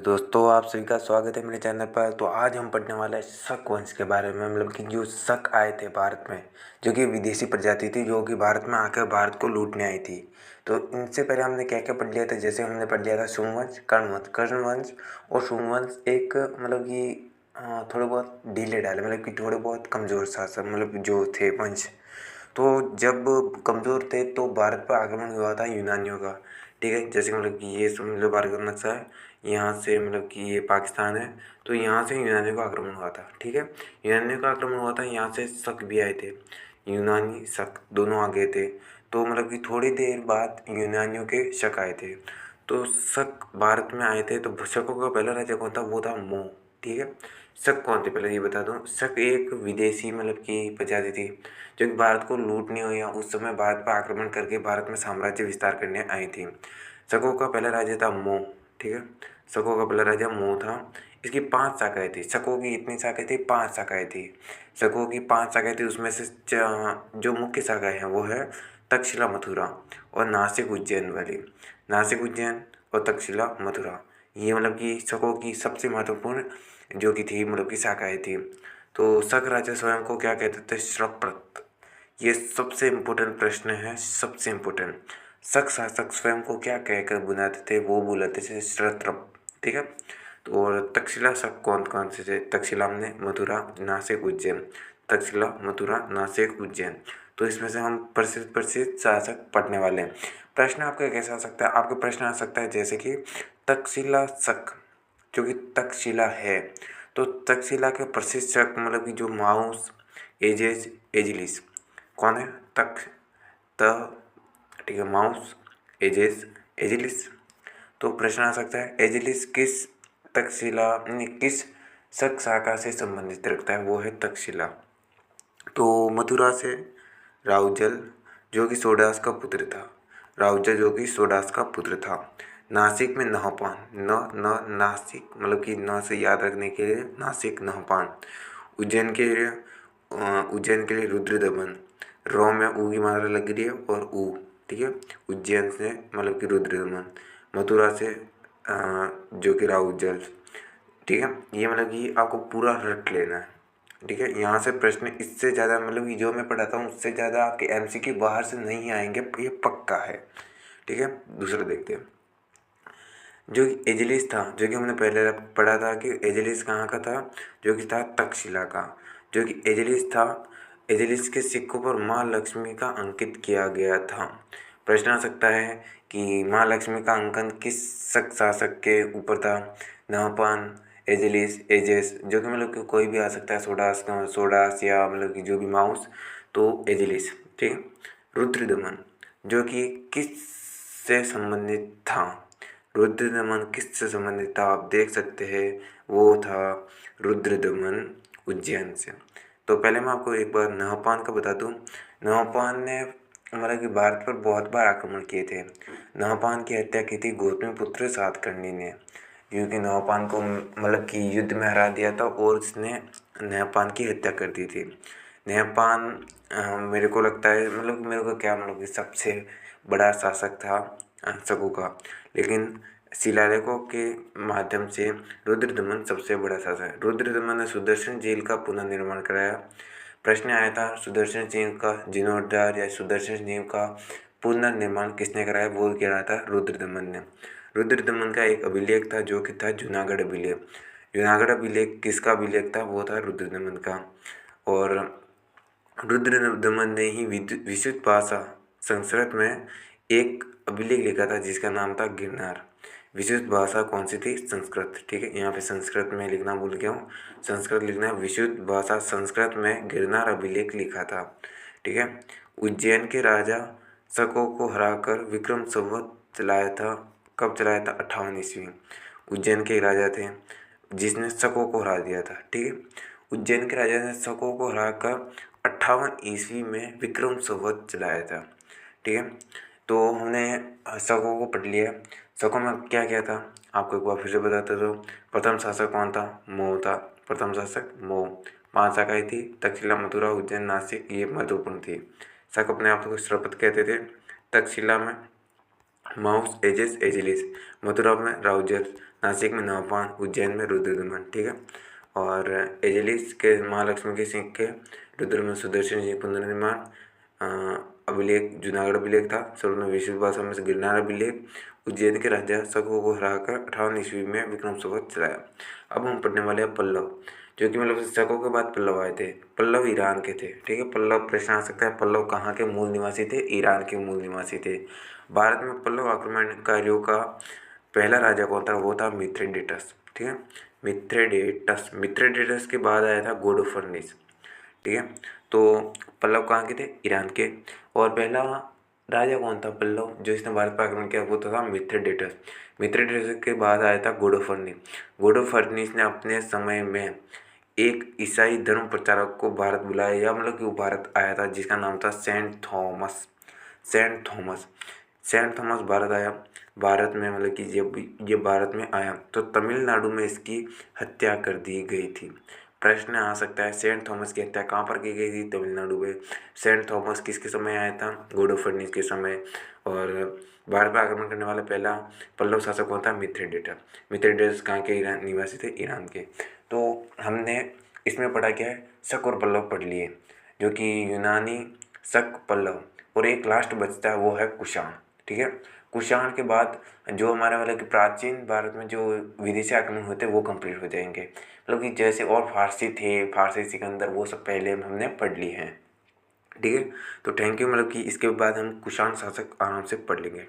दोस्तों आप सभी का स्वागत है मेरे चैनल पर। तो आज हम पढ़ने वाले हैं शक वंश के बारे में। मतलब कि जो शक आए थे भारत में, जो कि विदेशी प्रजाति थी, जो कि भारत में आकर भारत को लूटने आई थी। तो इनसे पहले हमने क्या क्या पढ़ लिया था। जैसे हमने पढ़ लिया था शुंग वंश, कर्ण वंश और शुंग वंश। एक मतलब कि थोड़े बहुत ढीले ढाले, मतलब कि थोड़े बहुत कमज़ोर शासक मतलब जो थे वंश। तो जब कमज़ोर थे तो भारत पर आक्रमण हुआ था यूनानियों का। ठीक है, जैसे मतलब कि ये समझ लो भारत का नक्शा है। यहाँ से मतलब कि ये पाकिस्तान है, तो यहाँ से यूनानियों का आक्रमण हुआ था। ठीक है, यूनानियों का आक्रमण हुआ था, यहाँ से शक भी आए थे। यूनानी शक दोनों आ गए थे। तो मतलब कि थोड़ी देर बाद यूनानियों के शक आए थे। तो शक भारत में आए थे। तो शकों का पहला राजा कौन था? वो था मोह। ठीक है, शक कौन थे पहले ये बता दूं। शक एक विदेशी मतलब की प्रजाति थी, जो कि भारत को लूटने हो या उस समय भारत पर आक्रमण करके भारत में साम्राज्य विस्तार करने आई थी। शकों का पहला राजा था मोह। ठीक है, शकों का पहला राजा मोह था। इसकी 5 शाखाएं थी। शकों की इतनी शाखाएं थी, 5 शाखाएं थी। शकों की 5 शाखाएं थी, उसमें से जो मुख्य शाखाएं हैं वो है तक्षशिला, मथुरा और नासिक, उज्जैन वाली। नासिक, उज्जैन और तक्षशिला, मथुरा, ये मतलब कि शकों की सबसे महत्वपूर्ण जो की थी मतलब की शाखाएं थी। तो शक राजा स्वयं को क्या कहते थे? श्रवप्रत। ये सबसे इम्पोर्टेंट प्रश्न है, सबसे इम्पोर्टेंट। शक शासक स्वयं को क्या कहकर बुलाते थे? वो बुलाते थे श्रत्रप। ठीक है, तो और तक्षशिला शक कौन कौन से थे? तक्षशिला में मथुरा, नासिक, उज्जैन। तक्षशिला, मथुरा, नासिक, उज्जैन। तो इसमें से हम प्रसिद्ध प्रसिद्ध शासक पढ़ने वाले हैं। प्रश्न आपका कैसा आ सकता है? आपका प्रश्न आ सकता है जैसे कि तक्षशिला शक, जो कि तक्षशिला है, तो तक्षशिला के प्रसिद्ध शक मतलब कि जो माउस एजेस एजिलिस कौन है? तक त ठीक है, माउस एजेस एजिलिस। तो प्रश्न आ सकता है एजिलिस किस तक्षशिला किस शक शाखा से संबंधित रखता है? वो है तक्षशिला। तो मथुरा से राउजल, जो कि सोडास का पुत्र था। राउजल जो कि सोडास का पुत्र था। नासिक में नहपान, न न नासिक मतलब कि न से याद रखने के लिए नासिक, नहपान। उज्जैन के लिए उज्जैन के लिए रुद्रदमन। रौ में ऊ की मात्रा लग रही है और ऊ। ठीक है, उज्जैन से मतलब कि रुद्रदमन। मथुरा से जो कि राउजल। ठीक है, ये मतलब कि आपको पूरा रट लेना है। ठीक है, यहाँ से प्रश्न इससे ज़्यादा मतलब कि जो मैं पढ़ाता हूँ उससे ज़्यादा आपके एमसीक्यू बाहर से नहीं आएंगे, ये पक्का है। ठीक है, दूसरा देखते हैं। जो एजिलिस था, जो कि हमने पहले पढ़ा था कि एजिलिस कहाँ का था, जो कि था तक्षशिला का। जो कि एजिलिस था, एजिलिस के सिक्कों पर माँ लक्ष्मी का अंकित किया गया था। प्रश्न आ सकता है कि माँ लक्ष्मी का अंकन किस शक शासक के ऊपर था? नहपान, एजिलिस, एजेस, जो कि मतलब कि कोई भी आ सकता है, सोडास या मतलब कि जो भी माउस, तो एजिलिस। ठीक है, रुद्रदमन, जो कि किस से संबंधित था? रुद्रदमन किससे संबंधित था? आप देख सकते हैं, वो था रुद्रदमन उज्जैन से। तो पहले मैं आपको एक बार नहपान का बता दूं। नहपान ने मतलब कि भारत पर बहुत बार आक्रमण किए थे। नहपान की हत्या की थी गौतमीपुत्र सातकर्णी ने, क्योंकि नहपान को मतलब कि युद्ध में हरा दिया था और उसने नहपान की हत्या कर दी थी। नहपान मेरे को लगता है मतलब मेरे को क्या मतलब कि सबसे बड़ा शासक था शकों का, लेकिन शिलालेखों के माध्यम से रुद्रदमन सबसे बड़ा शासक है। रुद्रदमन ने सुदर्शन झील का पुनर्निर्माण कराया। प्रश्न आया था सुदर्शन झील का जीर्णोद्धार या सुदर्शन झील का पुनर्निर्माण किसने कराया? वो कह रहा था रुद्रदमन ने। रुद्रदमन का एक अभिलेख था जो कि था जूनागढ़ अभिलेख। जूनागढ़ अभिलेख किसका अभिलेख था? वो था रुद्रदमन का। और रुद्रदमन ने ही विशुद्ध भाषा संस्कृत में एक अभिलेख लिखा था जिसका नाम था गिरनार। विशुद्ध भाषा कौन सी थी? संस्कृत। ठीक है, यहाँ पे संस्कृत में लिखना भूल गया हूँ, संस्कृत लिखना है। विशुद्ध भाषा संस्कृत में गिरनार अभिलेख लिखा था। ठीक है, उज्जैन के राजा शकों को हराकर विक्रम संवत चलाया था। कब चलाया था? 58 ईस्वी। उज्जैन के राजा थे जिसने शकों को हरा दिया था। ठीक है, उज्जैन के राजा ने शकों को हराकर 58 ईस्वी में विक्रम संवत चलाया था। ठीक है, तो हमने शकों को पढ़ लिया। शकों में क्या क्या था आपको एक बार फिर से बताते तो प्रथम शासक कौन था? मोह था। प्रथम शासक मोह। 5 शाखाएं थी, तक्षशिला, मथुरा, उज्जैन, नासिक, ये महत्वपूर्ण थी। शक अपने आप को श्रपथ कहते थे। तक्षशिला में माउस एजेस एजिलिस, मथुरा में राउजर, नासिक में नवपान, उज्जैन में रुद्रदमन, ठीक है। और एजलिस के महालक्ष्मी के सिंह के, रुद्र में सुदर्शन सिंह पुनर्निर्माण, अभिलेख जूनागढ़ अभिलेख था। सर्वप्रथम विष्णु भाषा में से गिरनार अभिलेख, उज्जैन के राजा शकों को हराकर 58 ईस्वी में विक्रम संवत चलाया। अब हम पढ़ने वाले हैं पल्लव, जो कि मतलब शकों के बाद पल्लव आए थे। पल्लव ईरान के थे, ठीक है। पल्लव प्रश्न आ सकता है, पल्लव कहाँ के मूल निवासी थे? ईरान के मूल निवासी थे। भारत में पल्लव आक्रमणकारियों का पहला राजा कौन था? वो था मिथ्रेडेटस, ठीक है। मिथ्रेडेटस के बाद आया था गोडोफर्निस, ठीक है। तो पल्लव कहाँ के थे? ईरान के। और पहला राजा कौन था पल्लव जो इसने भारत पर आक्रमण किया? वो था मिथ्रेडेटस। मिथ्रेडेटस के बाद आया था गोडोफर्निस। गोडोफर्निस ने अपने समय में एक ईसाई धर्म प्रचारक को भारत बुलाया, या मतलब कि वो भारत आया था, जिसका नाम था Saint Thomas. Saint Thomas Bharat आया। भारत में मतलब कि जब ये भारत में आया तो तमिलनाडु में इसकी हत्या कर दी गई थी। प्रश्न आ सकता है, सेंट थॉमस की हत्या कहाँ पर की गई थी? तमिलनाडु में। सेंट थॉमस किसके समय आया था? गोडोफर्निस के समय। और भारत पर आक्रमण करने वाला पहला पल्लव शासक कौन था? मिथ्रेडेटस कहाँ के? ईरान निवासी थे, ईरान के। तो हमने इसमें पढ़ा क्या है? शक और पल्लव पढ़ लिए, जो कि यूनानी, शक, पल्लव, और एक लास्ट बचता है वो है कुषाण, ठीक है। कुषाण के बाद जो हमारा मतलब कि प्राचीन भारत में जो विदेशी आक्रमण होते हैं वो कंप्लीट हो जाएंगे, मतलब कि जैसे और फारसी थे, फारसी सिकंदर, वो सब पहले हमने पढ़ लिए हैं, ठीक है। तो थैंक यू, मतलब कि इसके बाद हम कुषाण शासक आराम से पढ़ लेंगे।